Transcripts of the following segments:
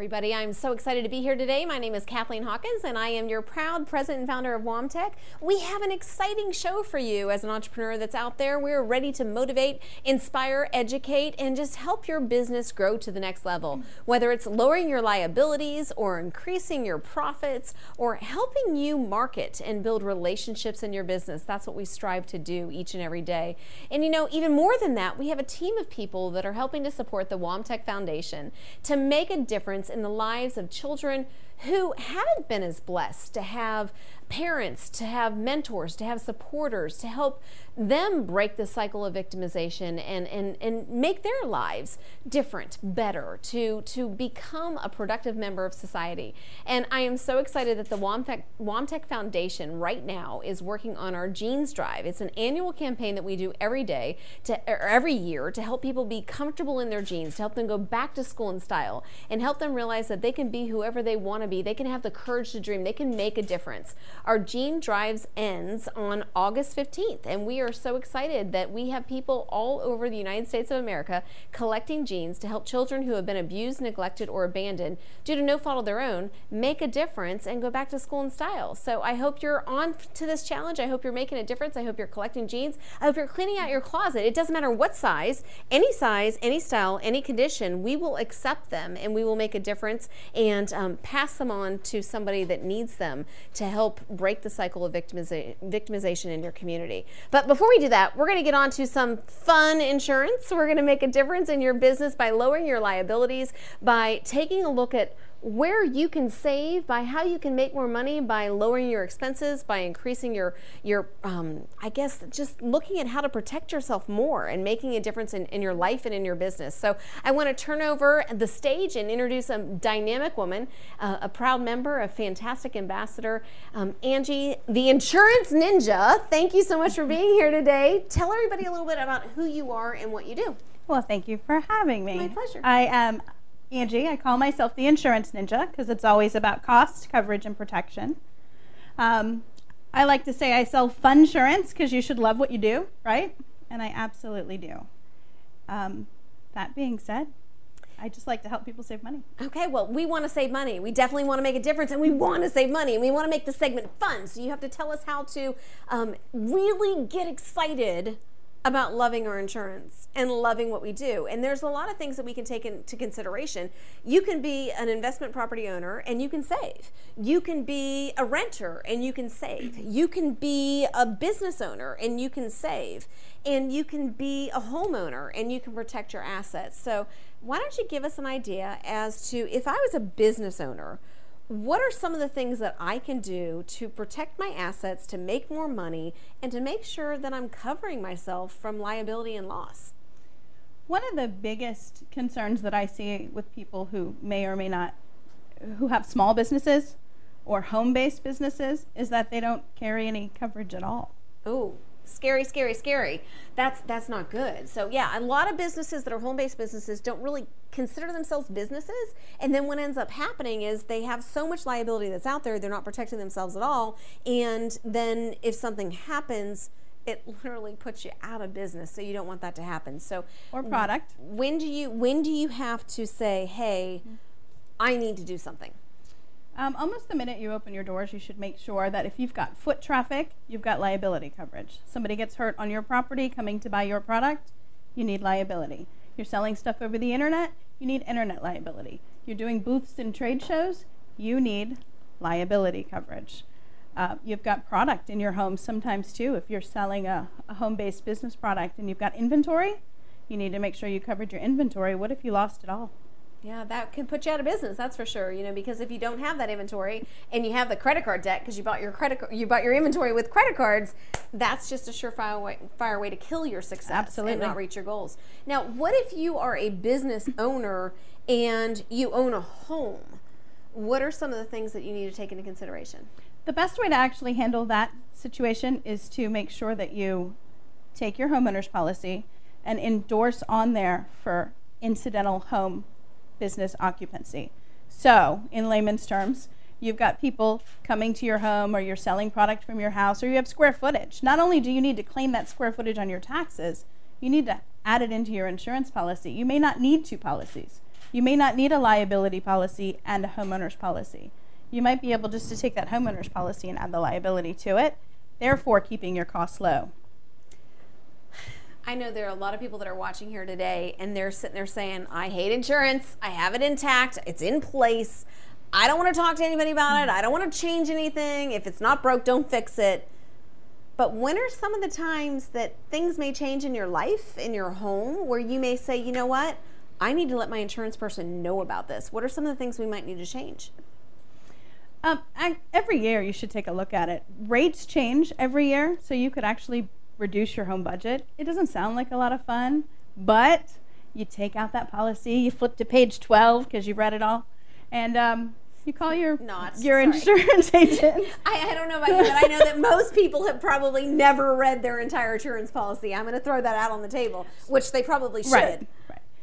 everybody. I'm so excited to be here today. My name is Kathleen Hawkins, and I am your proud president and founder of WOM Tech. We have an exciting show for you as an entrepreneur that's out there. We're ready to motivate, inspire, educate, and just help your business grow to the next level. Whether it's lowering your liabilities or increasing your profits or helping you market and build relationships in your business, that's what we strive to do each and every day. And you know, even more than that, we have a team of people that are helping to support the WOM Tech Foundation to make a difference in the lives of children who haven't been as blessed to have parents, to have mentors, to have supporters, to help them break the cycle of victimization and make their lives different, better, to become a productive member of society. And I am so excited that the WOM Tech Foundation right now is working on our Genes Drive. It's an annual campaign that we do every day, every year, to help people be comfortable in their genes, to help them go back to school in style, and help them realize that they can be whoever they want to be. They can have the courage to dream. They can make a difference. Our Gene Drives ends on August 15th, and we are so excited that we have people all over the United States of America collecting genes to help children who have been abused, neglected, or abandoned due to no fault of their own make a difference and go back to school in style. So I hope you're on to this challenge. I hope you're making a difference. I hope you're collecting genes. I hope you're cleaning out your closet. It doesn't matter what size, any style, any condition, we will accept them and we will make a difference and pass them on to somebody that needs them to help break the cycle of victimization in your community. But before we do that, we're going to get on to some fun insurance. We're going to make a difference in your business by lowering your liabilities, by taking a look at where you can save, by how you can make more money, by lowering your expenses, by increasing your I guess just looking at how to protect yourself more and making a difference in your life and in your business. So I want to turn over the stage and introduce a dynamic woman, a proud member, a fantastic ambassador, Angie, the insurance ninja. Thank you so much for being here today. Tell everybody a little bit about who you are and what you do. Well, thank you for having me. My pleasure. I am Angie. I call myself the insurance ninja because it's always about cost, coverage, and protection. I like to say I sell fun insurance because you should love what you do, right? And I absolutely do. That being said, I just like to help people save money. Okay, well, we want to save money. We definitely want to make a difference, and we want to save money, and we want to make the segment fun. So you have to tell us how to really get excited about loving our insurance and loving what we do. And there's a lot of things that we can take into consideration. You can be an investment property owner and you can save. You can be a renter and you can save. You can be a business owner and you can save. And you can be a homeowner and you can protect your assets. So why don't you give us an idea as to, if I was a business owner, what are some of the things that I can do to protect my assets, to make more money, and to make sure that I'm covering myself from liability and loss? One of the biggest concerns that I see with people who may or may not, who have small businesses or home-based businesses, is that they don't carry any coverage at all. Oh, scary, scary, scary. That's not good. So yeah, a lot of businesses that are home-based businesses don't really consider themselves businesses, and then what ends up happening is they have so much liability that's out there, they're not protecting themselves at all, and then if something happens, it literally puts you out of business. So you don't want that to happen. So or product. When do you have to say, hey, I need to do something? Almost the minute you open your doors, you should make sure that if you've got foot traffic, you've got liability coverage. Somebody gets hurt on your property coming to buy your product, you need liability. You're selling stuff over the internet, you need internet liability. You're doing booths and trade shows, you need liability coverage. You've got product in your home sometimes too. If you're selling a home-based business product and you've got inventory, you need to make sure you covered your inventory. What if you lost it all? Yeah, that can put you out of business, that's for sure. You know, because if you don't have that inventory and you have the credit card debt because you bought your inventory with credit cards, that's just a surefire way to kill your success. Absolutely. And not reach your goals. Now, what if you are a business owner and you own a home? What are some of the things that you need to take into consideration? The best way to actually handle that situation is to make sure that you take your homeowner's policy and endorse on there for incidental home business occupancy. So, in layman's terms, you've got people coming to your home, or you're selling product from your house, or you have square footage. Not only do you need to claim that square footage on your taxes, you need to add it into your insurance policy. You may not need two policies. You may not need a liability policy and a homeowner's policy. You might be able just to take that homeowner's policy and add the liability to it, therefore keeping your costs low. I know there are a lot of people that are watching here today and they're sitting there saying, I hate insurance, I have it intact, it's in place, I don't want to talk to anybody about it, I don't want to change anything, if it's not broke, don't fix it. But when are some of the times that things may change in your life, in your home, where you may say, you know what, I need to let my insurance person know about this? What are some of the things we might need to change? Every year you should take a look at it. Rates change every year, so you could actually reduce your home budget. It doesn't sound like a lot of fun, but you take out that policy, you flip to page 12 because you've read it all, and you call your insurance agent. I don't know about you, but I know that most people have probably never read their entire insurance policy. I'm going to throw that out on the table, which they probably should. Right.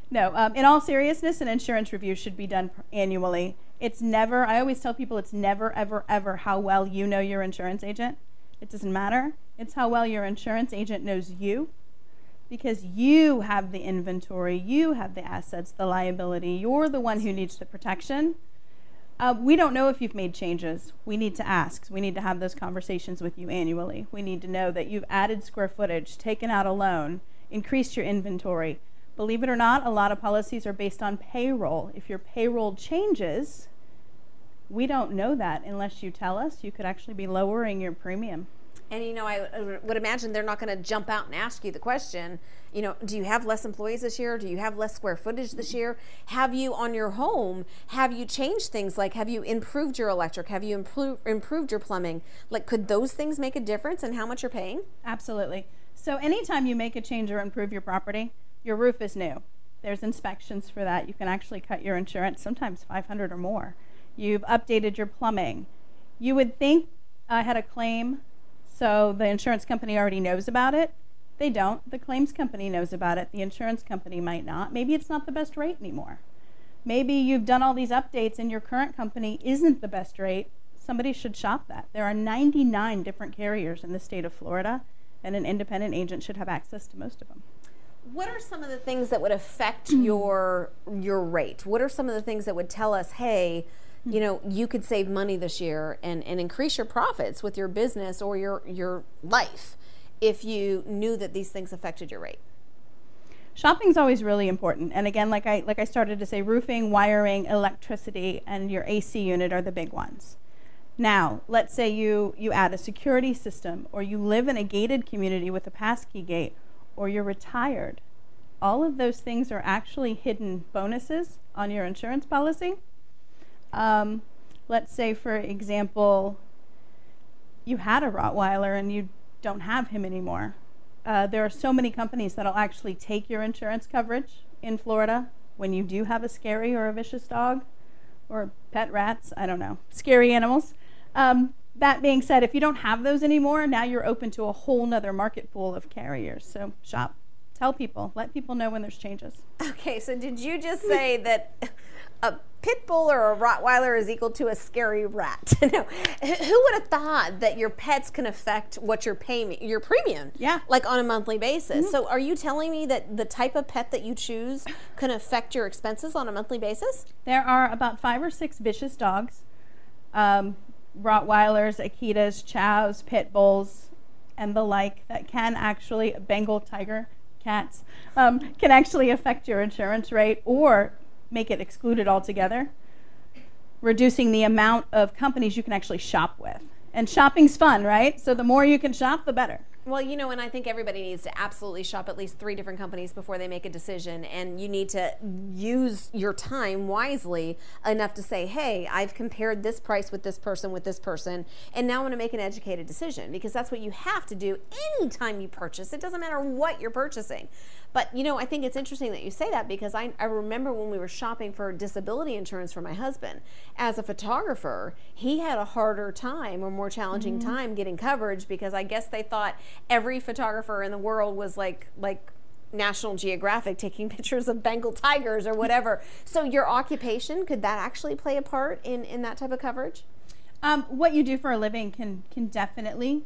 No, in all seriousness, an insurance review should be done annually. It's never, I always tell people, it's never, ever, ever how well you know your insurance agent. It doesn't matter. It's how well your insurance agent knows you, because you have the inventory, you have the assets, the liability. You're the one who needs the protection. We don't know if you've made changes. We need to ask. We need to have those conversations with you annually. We need to know that you've added square footage, taken out a loan, increased your inventory. Believe it or not, a lot of policies are based on payroll. If your payroll changes, we don't know that unless you tell us. You could actually be lowering your premium. And you know, I would imagine they're not going to jump out and ask you the question, you know, do you have less employees this year? Do you have less square footage this year? Have you, on your home, have you changed things? Like, have you improved your electric? Have you improved your plumbing? Like, could those things make a difference in how much you're paying? Absolutely. So anytime you make a change or improve your property, your roof is new. There's inspections for that. You can actually cut your insurance, sometimes $500 or more. You've updated your plumbing. You would think I had a claim, so the insurance company already knows about it. They don't. The claims company knows about it. The insurance company might not. Maybe it's not the best rate anymore. Maybe you've done all these updates and your current company isn't the best rate. Somebody should shop that. There are 99 different carriers in the state of Florida, and an independent agent should have access to most of them. What are some of the things that would affect your rate? What are some of the things that would tell us, hey, you know, you could save money this year and increase your profits with your business or your life if you knew that these things affected your rate? Shopping's always really important. And again, like I started to say, roofing, wiring, electricity, and your AC unit are the big ones. Now, let's say you add a security system, or you live in a gated community with a passkey gate, or you're retired. All of those things are actually hidden bonuses on your insurance policy. Let's say, for example, you had a Rottweiler and you don't have him anymore. There are so many companies that'll actually take your insurance coverage in Florida when you do have a scary or a vicious dog or pet rats, I don't know, scary animals. That being said, if you don't have those anymore, now you're open to a whole nother market pool of carriers. So shop, tell people, let people know when there's changes. Okay, so did you just say that a pit bull or a Rottweiler is equal to a scary rat? No. Who would have thought that your pets can affect what you're paying, your premium? Yeah. Like on a monthly basis. So are you telling me that the type of pet that you choose can affect your expenses on a monthly basis? There are about 5 or 6 vicious dogs. Rottweilers, Akitas, Chows, Pit Bulls, and the like that can actually, Bengal tiger cats, can actually affect your insurance rate or make it excluded altogether, reducing the amount of companies you can actually shop with. And shopping's fun, right? So the more you can shop, the better. Well, you know, and I think everybody needs to absolutely shop at least 3 different companies before they make a decision, and you need to use your time wisely enough to say, hey, I've compared this price with this person, and now I'm going to make an educated decision, because that's what you have to do anytime you purchase. It doesn't matter what you're purchasing. But, you know, I think it's interesting that you say that, because I remember when we were shopping for disability insurance for my husband. As a photographer, he had a harder time or more challenging time getting coverage, because I guess they thought every photographer in the world was like National Geographic taking pictures of Bengal tigers or whatever. So your occupation, could that actually play a part in that type of coverage? What you do for a living can definitely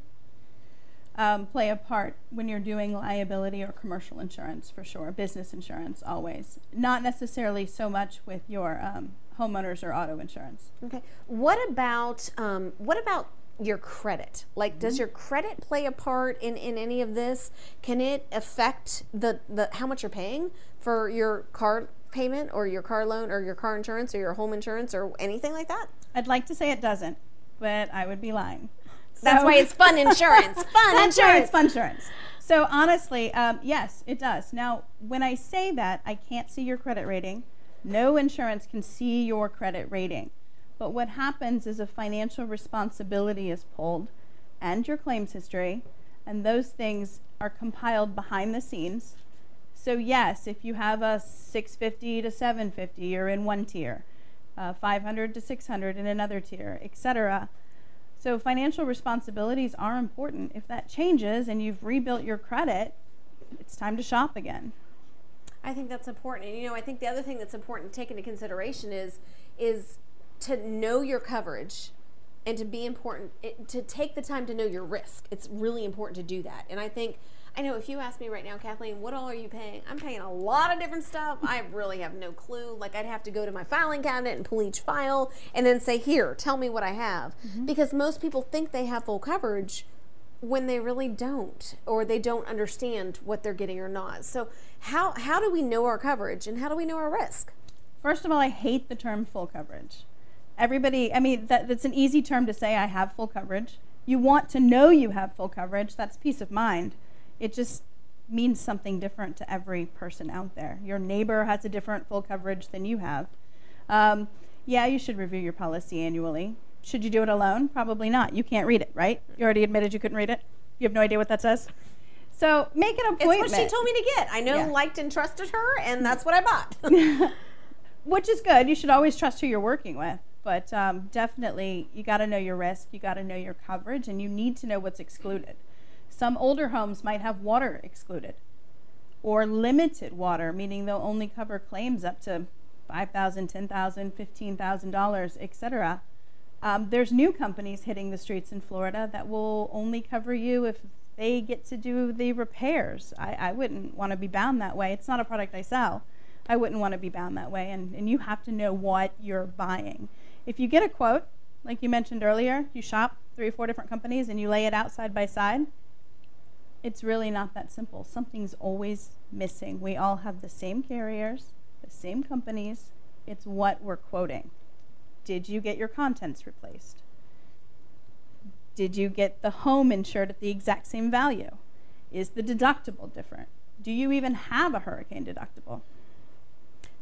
play a part when you're doing liability or commercial insurance, for sure. Business insurance, always. Not necessarily so much with your homeowners or auto insurance. Okay. What about your credit? Like, does your credit play a part in any of this? Can it affect the how much you're paying for your car payment or your car loan or your car insurance or your home insurance or anything like that? I'd like to say it doesn't, but I would be lying. That's why it's fun insurance. That's why it's fun insurance. So honestly, yes, it does. Now, when I say that, I can't see your credit rating. No insurance can see your credit rating. But what happens is a financial responsibility is pulled and your claims history, and those things are compiled behind the scenes. So yes, if you have a 650 to 750, you're in one tier, 500 to 600 in another tier, etc. So financial responsibilities are important. If that changes and you've rebuilt your credit, it's time to shop again. I think that's important. And I think the other thing that's important to take into consideration is to know your coverage and to take the time to know your risk. It's really important to do that. And I know if you ask me right now, Kathleen, what all are you paying? I'm paying a lot of different stuff. I really have no clue. Like, I'd have to go to my filing cabinet and pull each file and then say, here, tell me what I have. Because most people think they have full coverage when they really don't, or they don't understand what they're getting or not. So how do we know our coverage and how do we know our risk? First of all, I hate the term full coverage. Everybody, I mean, that's an easy term to say, I have full coverage. You want to know you have full coverage. That's peace of mind. It just means something different to every person out there. Your neighbor has a different full coverage than you have. Yeah, you should review your policy annually. Should you do it alone? Probably not. You can't read it, right? You already admitted you couldn't read it. You have no idea what that says. So make an appointment. It's what she told me to get. I know, liked and trusted her, and that's what I bought. Which is good. You should always trust who you're working with. But definitely, you got to know your risk. You got to know your coverage, and you need to know what's excluded. Some older homes might have water excluded or limited water, meaning they'll only cover claims up to $5,000, $10,000, $15,000, etc. There's new companies hitting the streets in Florida that will only cover you if they get to do the repairs. I wouldn't want to be bound that way. It's not a product I sell. I wouldn't want to be bound that way, and you have to know what you're buying. If you get a quote, like you mentioned earlier, you shop 3 or 4 different companies and you lay it out side by side, it's really not that simple. Something's always missing. We all have the same carriers, the same companies. It's what we're quoting. Did you get your contents replaced? Did you get the home insured at the exact same value? Is the deductible different? Do you even have a hurricane deductible?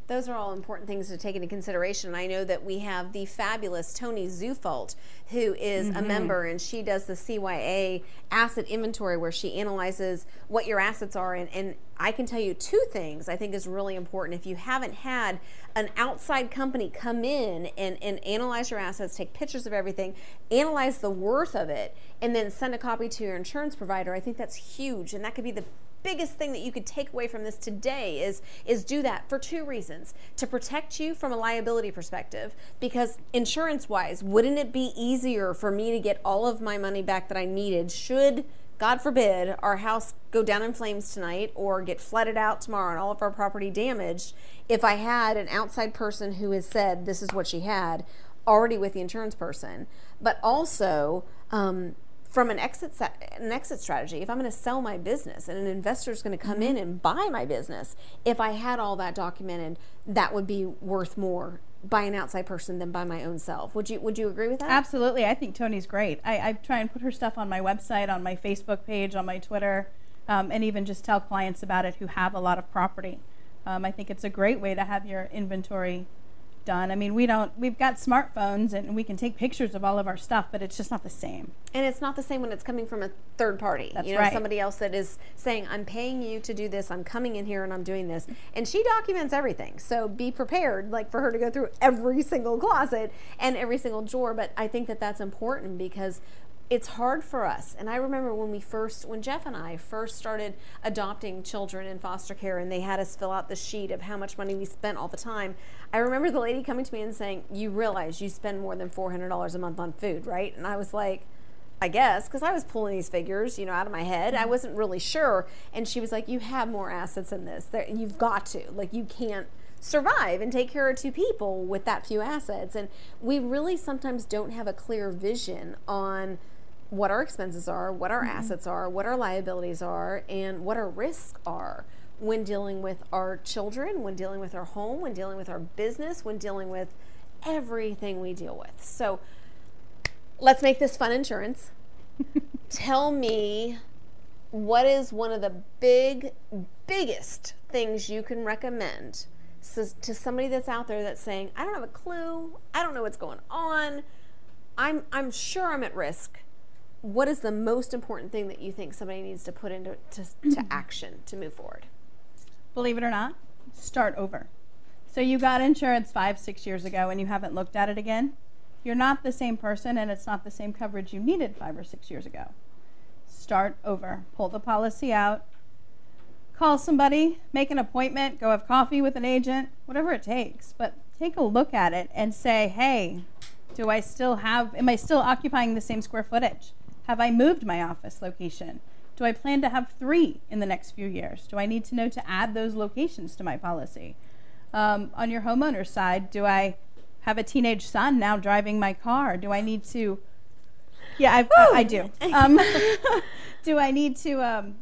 Those are all important things to take into consideration. I know that we have the fabulous Tony Zufalt, who is a member, and she does the CYA asset inventory where she analyzes what your assets are. And I can tell you 2 things I think is really important. If you haven't had an outside company come in and analyze your assets, take pictures of everything, analyze the worth of it, and then send a copy to your insurance provider, I think that's huge. And that could be the biggest thing that you could take away from this today is do that for 2 reasons. To protect you from a liability perspective, because insurance-wise, wouldn't it be easier for me to get all of my money back that I needed should, God forbid, our house go down in flames tonight or get flooded out tomorrow and all of our property damaged, if I had an outside person who has said this is what she had already with the insurance person. But also, from an exit strategy, if I'm going to sell my business and an investor is going to come in and buy my business, if I had all that documented, that would be worth more by an outside person than by my own self. Would you agree with that? Absolutely. I think Tony's great. I try and put her stuff on my website, on my Facebook page, on my Twitter, and even just tell clients about it who have a lot of property. I think it's a great way to have your inventory done. I mean, we've got smartphones and we can take pictures of all of our stuff, but it's just not the same. And it's not the same when it's coming from a third party. That's right. Somebody else that is saying, I'm paying you to do this, I'm coming in here and I'm doing this. And she documents everything. So be prepared, like, for her to go through every single closet and every single drawer. But I think that that's important because it's hard for us. And I remember when Jeff and I first started adopting children in foster care and they had us fill out the sheet of how much money we spent all the time, I remember the lady coming to me and saying, you realize you spend more than $400 a month on food, right? And I was like, I guess, because I was pulling these figures, you know, out of my head. I wasn't really sure. And she was like, you have more assets than this. You've got to. Like, you can't survive and take care of 2 people with that few assets. And we really sometimes don't have a clear vision on what our expenses are, what our assets are, what our liabilities are, and what our risks are when dealing with our children, when dealing with our home, when dealing with our business, when dealing with everything we deal with. So let's make this fun insurance. Tell me, what is one of the biggest things you can recommend to somebody that's out there that's saying, I don't have a clue, I don't know what's going on, I'm sure I'm at risk. What is the most important thing that you think somebody needs to put into action to move forward? Believe it or not, start over. So you got insurance 5-6 years ago and you haven't looked at it again. You're not the same person, and it's not the same coverage you needed 5 or 6 years ago. Start over. Pull the policy out. Call somebody, make an appointment, go have coffee with an agent, whatever it takes. But take a look at it and say, hey, am I still occupying the same square footage? Have I moved my office location? Do I plan to have 3 in the next few years? Do I need to know to add those locations to my policy? On your homeowner's side, do I have a teenage son now driving my car? Do I need to, I do. Do I need to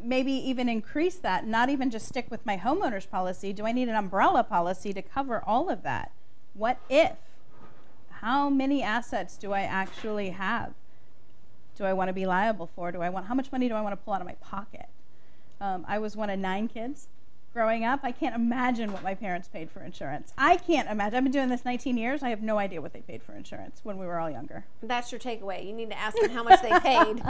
maybe even increase that, not even just stick with my homeowner's policy? Do I need an umbrella policy to cover all of that? What if? How many assets do I actually have? Do I want to be liable for? How much money do I want to pull out of my pocket? I was one of 9 kids. Growing up, I can't imagine what my parents paid for insurance. I can't imagine. I've been doing this 19 years. I have no idea what they paid for insurance when we were all younger. That's your takeaway. You need to ask them how much they paid,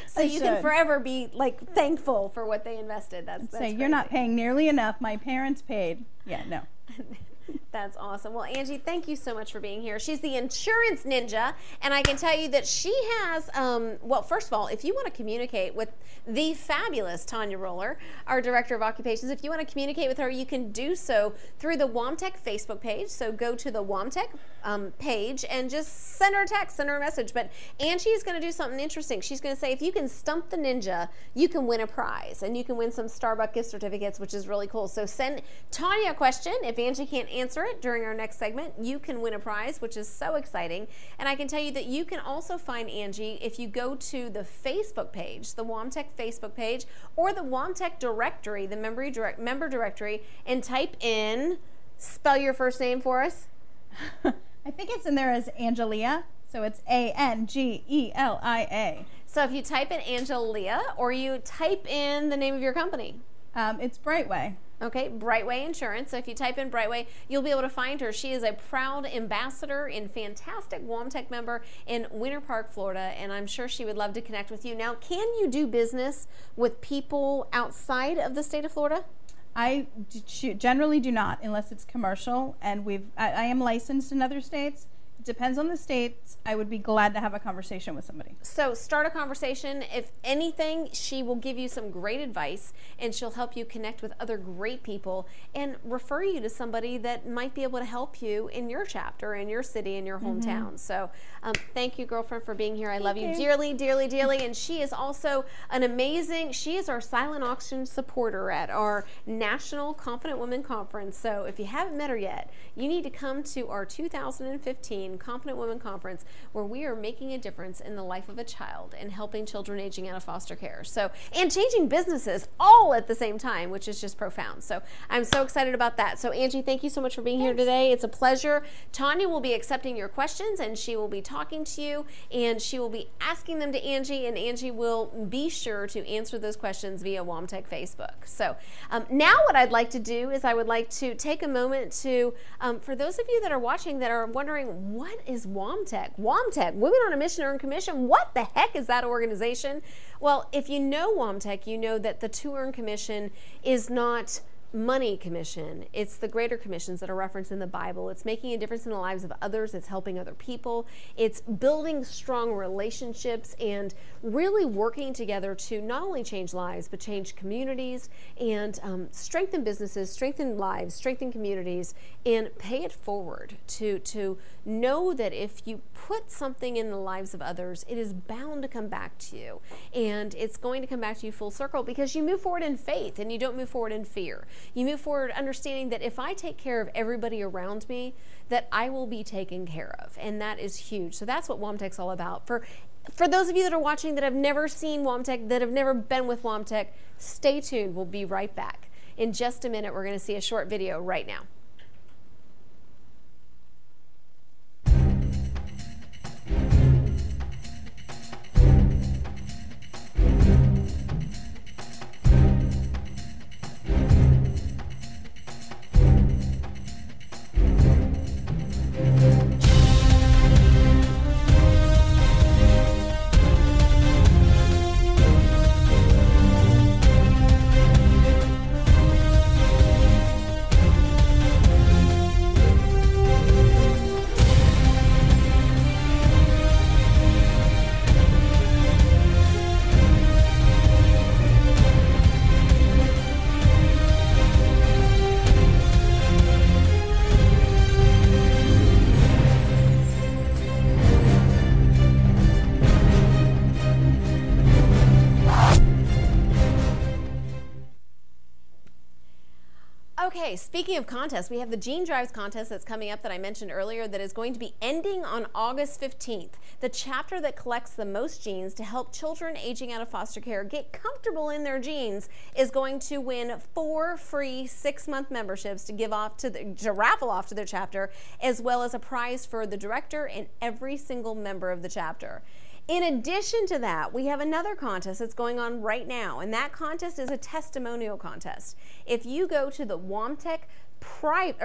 so you can forever be like thankful for what they invested. That's say you're not paying nearly enough. My parents paid. Yeah, no. That's awesome. Well, Angie, thank you so much for being here. She's the insurance ninja, and I can tell you that she has, well, first of all, if you want to communicate with the fabulous Tanya Roller, our Director of Occupations, if you want to communicate with her, you can do so through the WOM Tech Facebook page. So go to the WOM Tech page and just send her a text, send her a message. But Angie is going to do something interesting. She's going to say, if you can stump the ninja, you can win a prize, and you can win some Starbucks gift certificates, which is really cool. So send Tanya a question. If Angie can't answer it during our next segment, you can win a prize, which is so exciting. And I can tell you that you can also find Angie if you go to the Facebook page, the WOM Tech Facebook page, or the WOM Tech directory, the member directory, and type in, spell your first name for us. I think it's in there as Angelia, so it's Angelia. So if you type in Angelia, or you type in the name of your company. It's Brightway. Okay, Brightway Insurance. So if you type in Brightway, you'll be able to find her. She is a proud ambassador and fantastic WOM Tech member in Winter Park, Florida, and I'm sure she would love to connect with you. Now, can you do business with people outside of the state of Florida? I generally do not, unless it's commercial, and I am licensed in other states. It depends on the states. I would be glad to have a conversation with somebody. So start a conversation. If anything, she will give you some great advice, and she'll help you connect with other great people and refer you to somebody that might be able to help you in your chapter, in your city, in your hometown. So thank you, girlfriend, for being here. I love you dearly, dearly, dearly. And she is also she is our silent auction supporter at our National Confident Women Conference. So if you haven't met her yet, you need to come to our 2015 Confident Women Conference, where we are making a difference in the life of a child and helping children aging out of foster care. So, and changing businesses all at the same time, which is just profound. So I'm so excited about that. So Angie, thank you so much for being here today. It's a pleasure. Tanya will be accepting your questions, and she will be talking to you, and she will be asking them to Angie, and Angie will be sure to answer those questions via WOM Tech Facebook. So now what I'd like to do is I would like to take a moment to, for those of you that are watching that are wondering, what is WOM Tech? WOM Tech, Women on a Mission to Earn Commission. What the heck is that organization? Well, if you know WOM Tech, you know that the to earn commission is not money commission. It's the greater commissions that are referenced in the Bible. It's making a difference in the lives of others. It's helping other people. It's building strong relationships and really working together to not only change lives, but change communities and strengthen businesses, strengthen lives, strengthen communities, and pay it forward to know that if you put something in the lives of others, it is bound to come back to you. And it's going to come back to you full circle because you move forward in faith and you don't move forward in fear. You move forward understanding that if I take care of everybody around me, that I will be taken care of. And that is huge. So that's what WOM Tech's all about. For those of you that are watching that have never seen WOM Tech, that have never been with WOM Tech, stay tuned. We'll be right back. In just a minute, we're going to see a short video right now. Okay, speaking of contests, we have the Gene Drives contest that's coming up that I mentioned earlier that is going to be ending on August 15th. The chapter that collects the most genes to help children aging out of foster care get comfortable in their genes is going to win 4 free 6-month memberships to give off to raffle off to their chapter, as well as a prize for the director and every single member of the chapter. In addition to that, we have another contest that's going on right now, and that contest is a testimonial contest. If you go to the WOM Tech public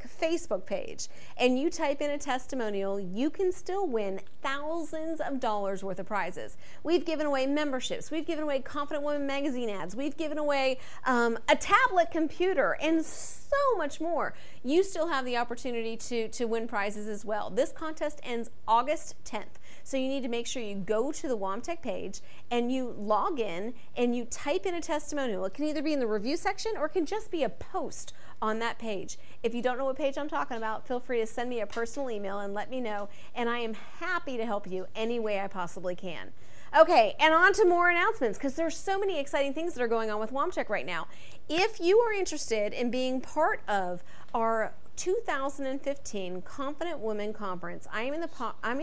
Facebook page, and you type in a testimonial, you can still win thousands of dollars worth of prizes. We've given away memberships, we've given away Confident Women magazine ads, we've given away a tablet computer, and so much more. You still have the opportunity to win prizes as well. This contest ends August 10th. So you need to make sure you go to the WOM Tech page and you log in and you type in a testimonial. It can either be in the review section or it can just be a post on that page. If you don't know what page I'm talking about, feel free to send me a personal email and let me know, and I am happy to help you any way I possibly can. Okay, and on to more announcements, because there's so many exciting things that are going on with WOM Tech right now. If you are interested in being part of our 2015 Confident Women Conference, I'm in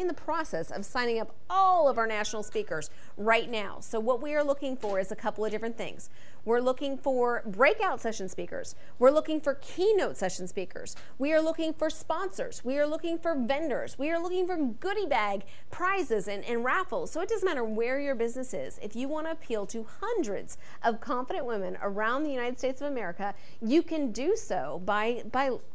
the process of signing up all of our national speakers right now. So what we are looking for is a couple of different things. We're looking for breakout session speakers. We're looking for keynote session speakers. We are looking for sponsors. We are looking for vendors. We are looking for goodie bag prizes and raffles. So it doesn't matter where your business is. If you want to appeal to hundreds of confident women around the United States of America, you can do so by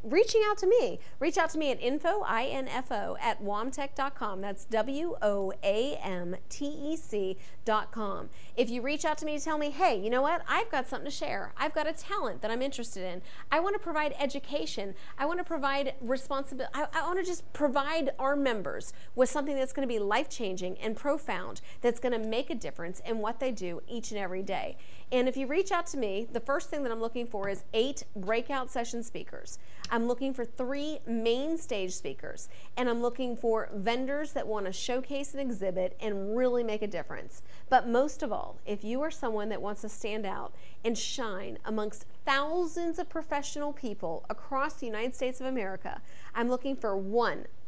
reaching out to me. Reach out to me at info at WOAMTEC.com. That's WOAMTEC.com. If you reach out to me to tell me, hey, you know what? I've got something to share. I've got a talent that I'm interested in. I want to provide education. I want to provide responsibility. I want to just provide our members with something that's going to be life-changing and profound, that's going to make a difference in what they do each and every day. And if you reach out to me, the first thing that I'm looking for is 8 breakout session speakers. I'm looking for 3 main stage speakers, and I'm looking for vendors that want to showcase and exhibit and really make a difference. But most of all, if you are someone that wants to stand out and shine amongst thousands of professional people across the United States of America, I'm looking for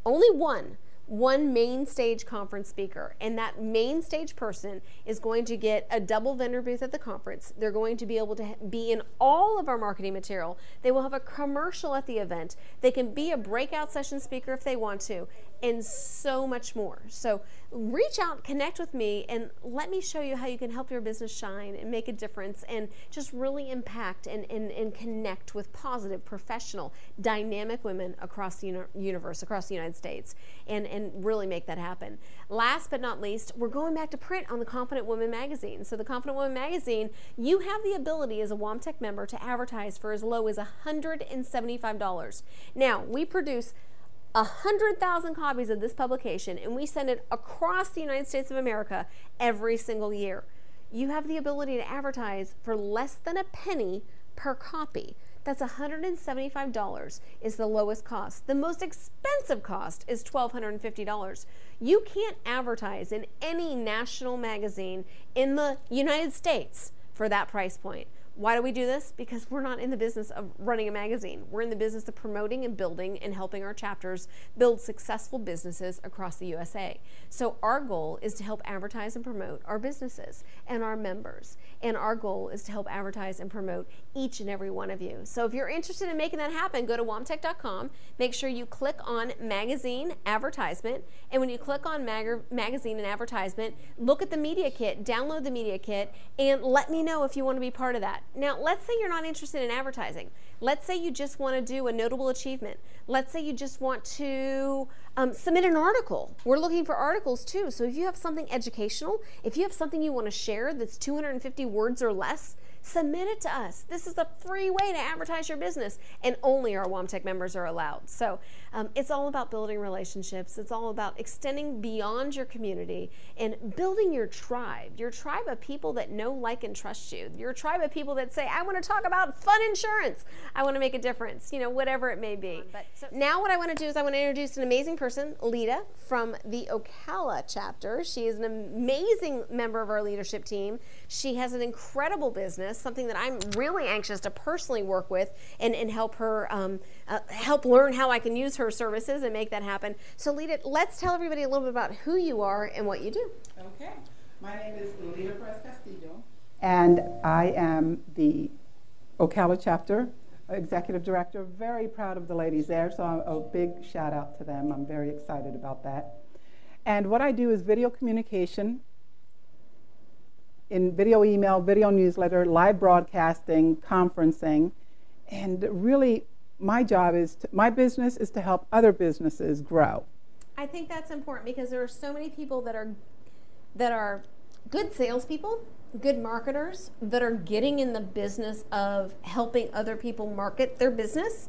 only one main stage conference speaker, and that main stage person is going to get a double vendor booth at the conference. They're going to be able to be in all of our marketing material. They will have a commercial at the event. They can be a breakout session speaker if they want to, and so much more. So reach out, connect with me, and let me show you how you can help your business shine and make a difference and just really impact and connect with positive, professional, dynamic women across the universe, across the United States, and and really make that happen. Last but not least, we're going back to print on the Confident Woman magazine. So the Confident Woman magazine, you have the ability as a WOM Tech member to advertise for as low as $175. Now, we produce 100,000 copies of this publication, and we send it across the United States of America every single year. You have the ability to advertise for less than a penny per copy. That's $175 is the lowest cost. The most expensive cost is $1,250. You can't advertise in any national magazine in the United States for that price point. Why do we do this? Because we're not in the business of running a magazine. We're in the business of promoting and building and helping our chapters build successful businesses across the USA. So our goal is to help advertise and promote our businesses and our members. And our goal is to help advertise and promote each and every one of you. So if you're interested in making that happen, go to WOAMTEC.com. Make sure you click on magazine advertisement. And when you click on magazine and advertisement, look at the media kit, download the media kit, and let me know if you want to be part of that. Now, let's say you're not interested in advertising. Let's say you just want to do a notable achievement. Let's say you just want to submit an article. We're looking for articles too. So if you have something educational, if you have something you want to share that's 250 words or less, submit it to us. This is a free way to advertise your business, and only our WOM Tech members are allowed. So it's all about building relationships. It's all about extending beyond your community and building your tribe of people that know, like, and trust you. Your tribe of people that say, I want to talk about fun insurance. I want to make a difference, whatever it may be. Now what I want to do is I want to introduce an amazing person, Leda, from the Ocala chapter. She is an amazing member of our leadership team. She has an incredible business, something that I'm really anxious to personally work with and help her help learn how I can use her services and make that happen. So Leda, let's tell everybody a little bit about who you are and what you do. Okay. My name is Leda Perez Castillo, and I am the Ocala chapter executive director. Very proud of the ladies there, so a big shout out to them. I'm very excited about that. And what I do is video communication, in video email, video newsletter, live broadcasting, conferencing, and really my job is, my business is to help other businesses grow. I think that's important because there are so many people that are good salespeople, good marketers, that are getting in the business of helping other people market their business,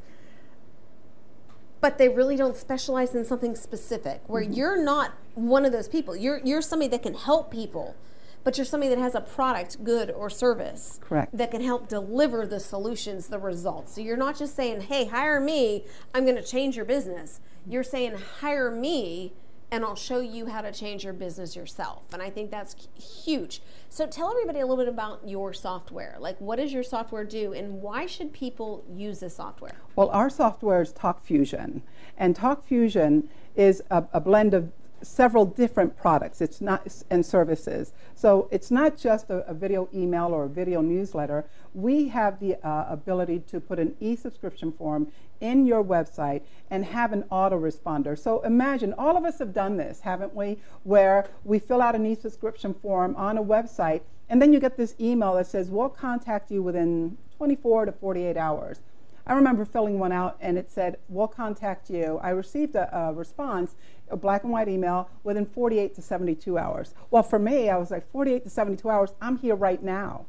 but they really don't specialize in something specific, where you're not one of those people. You're somebody that can help people, but you're somebody that has a product, good, or service. Correct. That can help deliver the solutions, the results. So you're not just saying, hey, hire me, I'm going to change your business. You're saying, hire me, and I'll show you how to change your business yourself. And I think that's huge. So tell everybody a little bit about your software. Like, what does your software do, and why should people use this software? Well, our software is TalkFusion, and TalkFusion is a blend of several different products. It's not, and services. So it's not just a video email or a video newsletter. We have the ability to put an e-subscription form in your website and have an autoresponder. So imagine, all of us have done this, haven't we? Where we fill out an e-subscription form on a website, and then you get this email that says, we'll contact you within 24 to 48 hours. I remember filling one out and it said, we'll contact you. I received a response, a black and white email, within 48 to 72 hours. Well, for me, I was like, 48 to 72 hours, I'm here right now.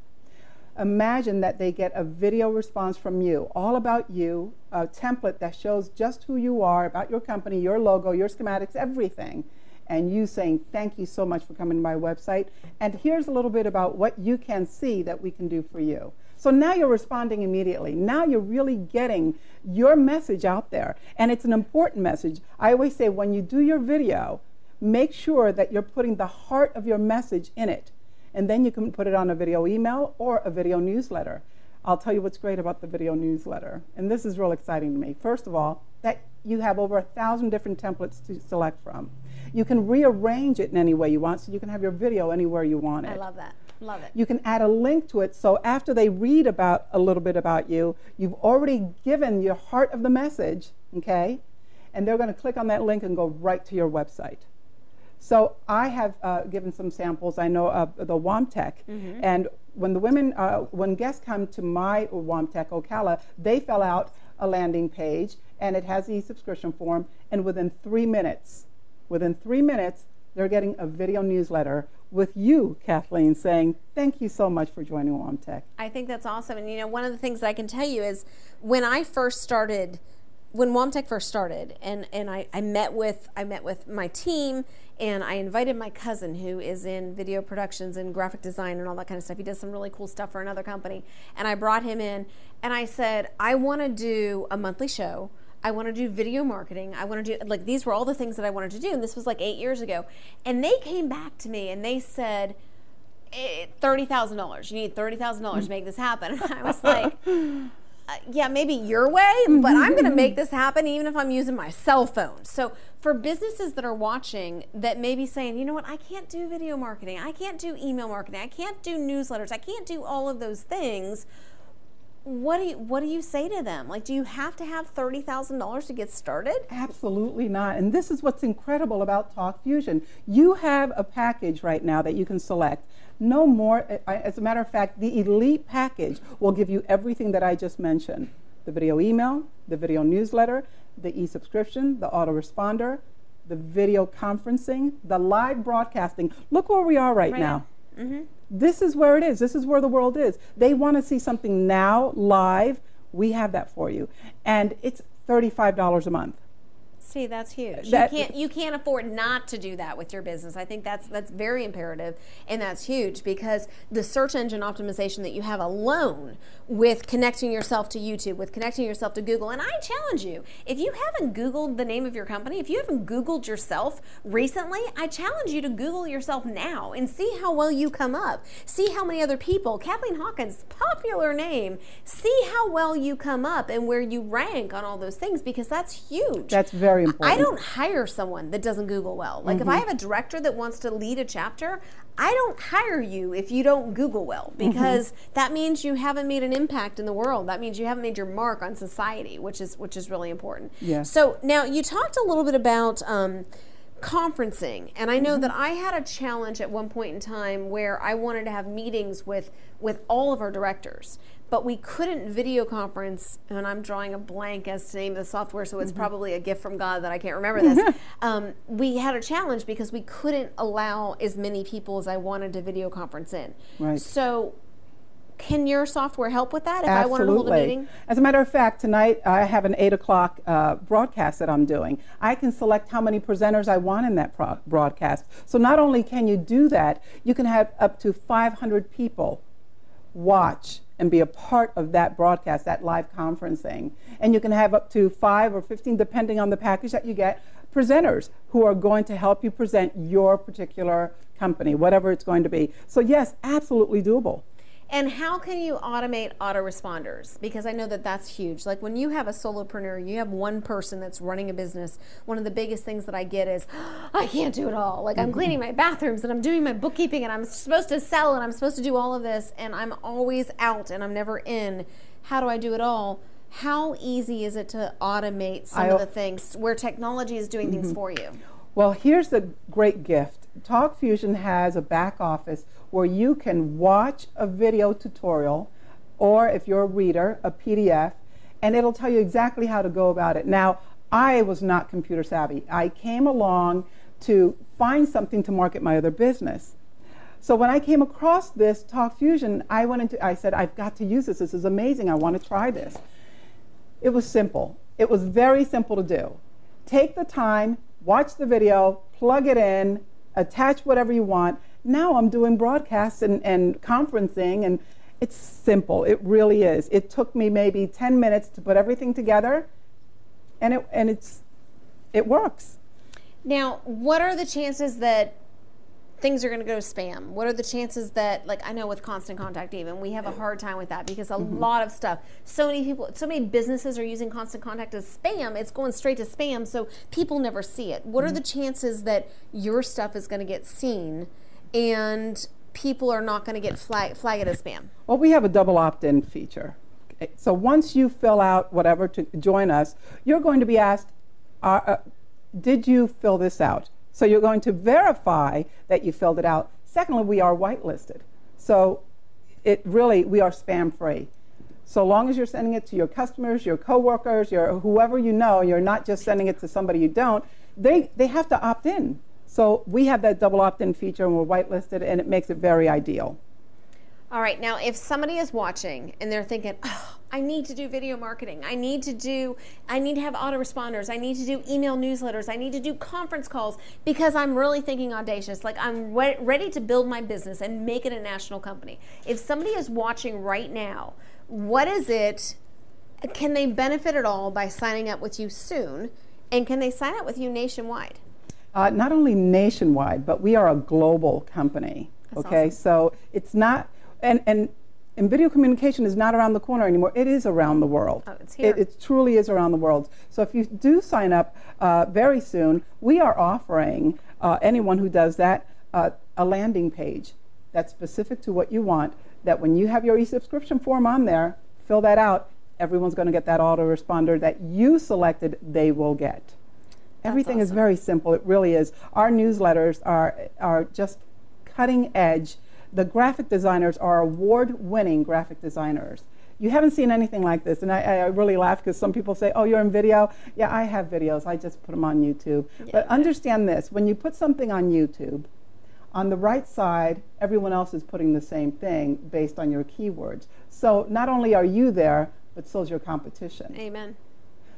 Imagine that they get a video response from you, all about you, a template that shows just who you are, about your company, your logo, your schematics, everything. And you saying, thank you so much for coming to my website. And here's a little bit about what you can see that we can do for you. So now you're responding immediately. Now you're really getting your message out there. And it's an important message. I always say, when you do your video, make sure that you're putting the heart of your message in it. And then you can put it on a video email or a video newsletter. I'll tell you what's great about the video newsletter. And this is real exciting to me. First of all, that you have over 1,000 different templates to select from. You can rearrange it in any way you want, so you can have your video anywhere you want it. I love that. Love it. You can add a link to it, so after they read about a little bit about you, you've already given your heart of the message, okay? And they're going to click on that link and go right to your website. So I have given some samples. I know of the WOM Tech, and when the women, when guests come to my WOM Tech Ocala, they fill out a landing page, and it has the subscription form, and within 3 minutes, within 3 minutes, they're getting a video newsletter with you, Kathleen, saying, thank you so much for joining WOM Tech. I think that's awesome. And you know, one of the things that I can tell you is when I first started, when WOM Tech first started, and I met with my team, and I invited my cousin who is in video productions and graphic design and all that kind of stuff. He does some really cool stuff for another company. And I brought him in and I said, I want to do a monthly show. I want to do video marketing. I want to do, like, these were all the things that I wanted to do. And this was like 8 years ago. And they came back to me and they said, $30,000. You need $30,000 to make this happen. And I was like, yeah, maybe your way, but I'm going to make this happen even if I'm using my cell phone. So for businesses that are watching that may be saying, you know what, I can't do video marketing. I can't do email marketing. I can't do newsletters. I can't do all of those things. What do you say to them? Like, do you have to have $30,000 to get started? Absolutely not. And this is what's incredible about TalkFusion. You have a package right now that you can select. No more, as a matter of fact, the Elite package will give you everything that I just mentioned. The video email, the video newsletter, the e-subscription, the autoresponder, the video conferencing, the live broadcasting. Look where we are right now. Mm-hmm. This is where it is. This is where the world is. They want to see something now, live. We have that for you. And it's $35 a month. See, that's huge. You can't afford not to do that with your business. I think that's very imperative, and that's huge because the search engine optimization that you have alone with connecting yourself to YouTube, with connecting yourself to Google, and I challenge you, if you haven't Googled the name of your company, if you haven't Googled yourself recently, I challenge you to Google yourself now and see how well you come up. See how many other people, Kathleen Hawkins, popular name, see how well you come up and where you rank on all those things because that's huge. That's very important. I don't hire someone that doesn't Google well. Like if I have a director that wants to lead a chapter, I don't hire you if you don't Google well because that means you haven't made an impact in the world. That means you haven't made your mark on society, which is really important. Yes. So now you talked a little bit about conferencing, and I know that I had a challenge at one point in time where I wanted to have meetings with all of our directors, but we couldn't video conference, and I'm drawing a blank as to the name of the software, so it's probably a gift from God that I can't remember this. We had a challenge because we couldn't allow as many people as I wanted to video conference in. Right. So can your software help with that if Absolutely. I wanted to hold a meeting? As a matter of fact, tonight I have an 8 o'clock broadcast that I'm doing. I can select how many presenters I want in that broadcast. So not only can you do that, you can have up to 500 people watch and be a part of that broadcast, that live conferencing. And you can have up to 5 or 15, depending on the package that you get, presenters who are going to help you present your particular company, whatever it's going to be. So yes, absolutely doable. And how can you automate autoresponders? Because I know that that's huge. Like when you have a solopreneur, you have one person that's running a business, one of the biggest things that I get is, I can't do it all. Like I'm cleaning my bathrooms and I'm doing my bookkeeping and I'm supposed to sell and I'm supposed to do all of this and I'm always out and I'm never in. How do I do it all? How easy is it to automate some of the things where technology is doing things for you? Well, here's the great gift. TalkFusion has a back office where you can watch a video tutorial, or if you're a reader, a PDF, and it'll tell you exactly how to go about it. Now, I was not computer savvy. I came along to find something to market my other business. So when I came across this TalkFusion, I said, I've got to use this. This is amazing. I want to try this. It was simple. It was very simple to do. Take the time, watch the video, plug it in, attach whatever you want. Now I'm doing broadcasts and conferencing, and it's simple. It really is. It took me maybe 10 minutes to put everything together, and it works. Now, what are the chances that things are going to go to spam? What are the chances that, like, I know with Constant Contact even, we have a hard time with that because a lot of stuff, so many people, so many businesses are using Constant Contact as spam. It's going straight to spam, so people never see it. What are the chances that your stuff is going to get seen and people are not going to get flag it as spam? Well, we have a double opt-in feature. So once you fill out whatever to join us, you're going to be asked, did you fill this out? So you're going to verify that you filled it out. Secondly, we are whitelisted. So we are spam free. So long as you're sending it to your customers, your coworkers, your whoever you know, you're not just sending it to somebody you don't, they have to opt in. So we have that double opt-in feature, and we're whitelisted, and it makes it very ideal. All right, now if somebody is watching and they're thinking, oh, I need to do video marketing, I need to have autoresponders, I need to do email newsletters, I need to do conference calls because I'm really thinking audacious, like I'm ready to build my business and make it a national company. If somebody is watching right now, what is it, can they benefit at all by signing up with you soon, and can they sign up with you nationwide? Not only nationwide, but we are a global company. That's okay, awesome. so it's not, and video communication is not around the corner anymore. It is around the world. Oh, it's here. It truly is around the world. So if you do sign up very soon, we are offering anyone who does that a landing page that's specific to what you want, that when you have your e-subscription form on there, fill that out, everyone's going to get that autoresponder that you selected they will get. Everything is very simple. It really is. Our newsletters are just cutting edge. The graphic designers are award-winning graphic designers. You haven't seen anything like this, and I really laugh because some people say, oh, you're in video? Yeah, I have videos. I just put them on YouTube. Yeah. But understand this. When you put something on YouTube, on the right side, everyone else is putting the same thing based on your keywords. So not only are you there, but so is your competition. Amen.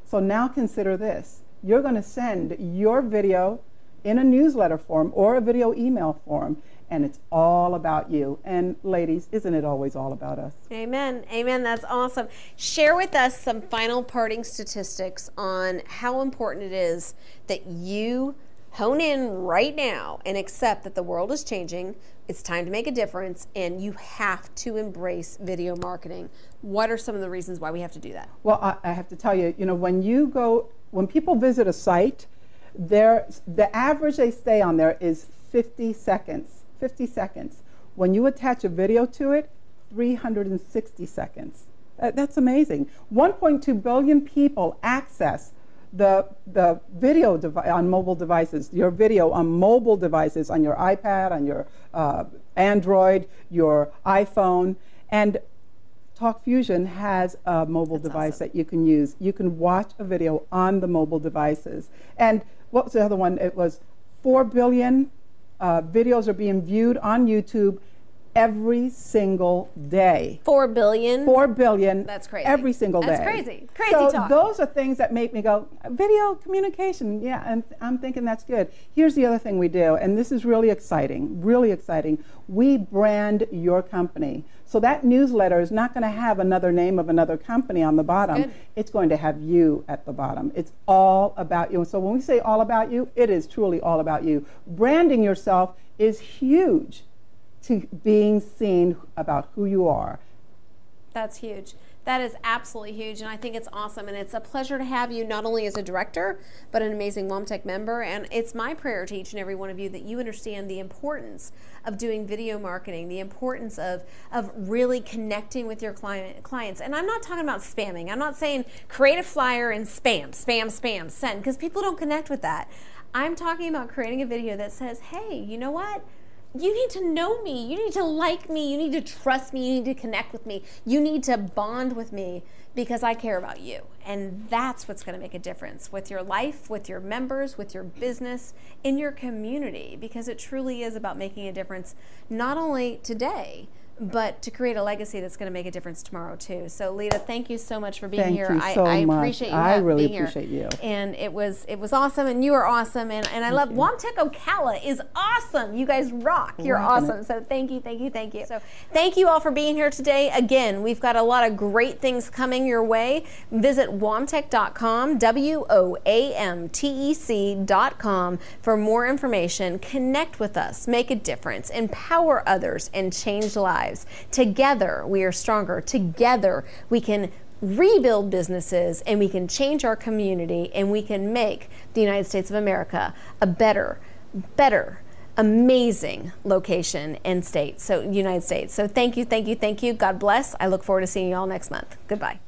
So now consider this. You're going to send your video in a newsletter form or a video email form, and it's all about you. And ladies, isn't it always all about us? Amen. Amen. That's awesome. Share with us some final parting statistics on how important it is that you hone in right now and accept that the world is changing. It's time to make a difference, and you have to embrace video marketing. What are some of the reasons why we have to do that? Well, I have to tell you, when people visit a site, the average they stay on there is 50 seconds. 50 seconds. When you attach a video to it, 360 seconds. That's amazing. 1.2 billion people access the video on mobile devices, your video on mobile devices, on your iPad, on your Android, your iPhone, and TalkFusion has a mobile device that you can use. You can watch a video on the mobile devices. And what was the other one? It was 4 billion videos are being viewed on YouTube every single day. 4 billion? 4 billion. That's crazy. Every single day. That's crazy. Crazy so talk. Those are things that make me go, video communication, yeah, and I'm thinking that's good. Here's the other thing we do, and this is really exciting, really exciting. We brand your company. So that newsletter is not going to have another name of another company on the bottom. Good. It's going to have you at the bottom. It's all about you. And so when we say all about you, it is truly all about you. Branding yourself is huge to being seen about who you are. That's huge. That is absolutely huge, and I think it's awesome, and it's a pleasure to have you not only as a director, but an amazing WOM Tech member, and it's my prayer to each and every one of you that you understand the importance of doing video marketing, the importance of really connecting with your clients. And I'm not talking about spamming. I'm not saying create a flyer and spam, spam, spam, send, because people don't connect with that. I'm talking about creating a video that says, hey, you know what? You need to know me, you need to like me, you need to trust me, you need to connect with me, you need to bond with me because I care about you. And that's what's going to make a difference with your life, with your members, with your business, in your community, because it truly is about making a difference not only today, but to create a legacy that's going to make a difference tomorrow too. So Leda, thank you so much for being here. Thank you so much. Appreciate you I really being appreciate here. you. And it was awesome, and you are awesome, and I love WOM Tech Ocala is awesome. You guys rock. You're awesome. So thank you, thank you, thank you. So thank you all for being here today. Again, we've got a lot of great things coming your way. Visit WOAMTEC.com, WOAMTEC.com for more information. Connect with us, make a difference, empower others, and change lives. Together, we are stronger. Together, we can rebuild businesses, and we can change our community, and we can make the United States of America a better, amazing location and state. So, United States. So thank you, thank you, thank you. God bless. I look forward to seeing you all next month. Goodbye.